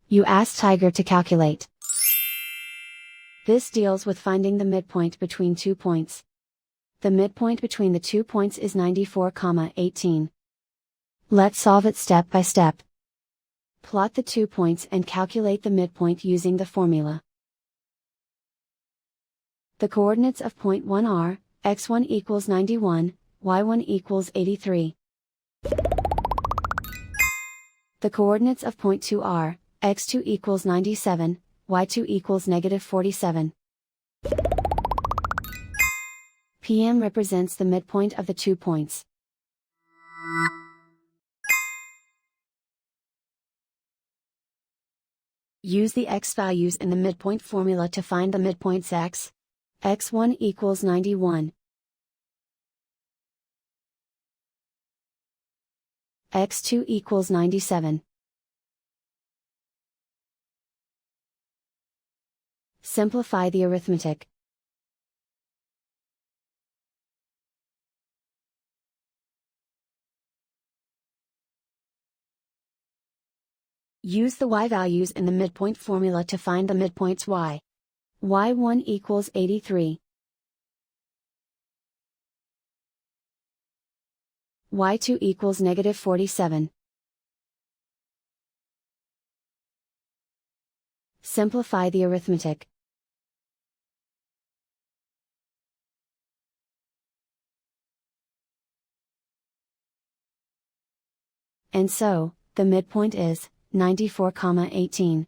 You ask Tiger to calculate. This deals with finding the midpoint between 2 points. The midpoint between the 2 points is 94,18. Let's solve it step by step. Plot the 2 points and calculate the midpoint using the formula. The coordinates of point 1 are, x1 equals 91, y1 equals 83. The coordinates of point 2 are, x2 equals 97, y2 equals -47. PM represents the midpoint of the 2 points. Use the x values in the midpoint formula to find the midpoints x. x1 equals 91. x2 equals 97. Simplify the arithmetic. Use the y values in the midpoint formula to find the midpoints y. y1 equals 83. y2 equals -47. Simplify the arithmetic. And so, the midpoint is 94,18.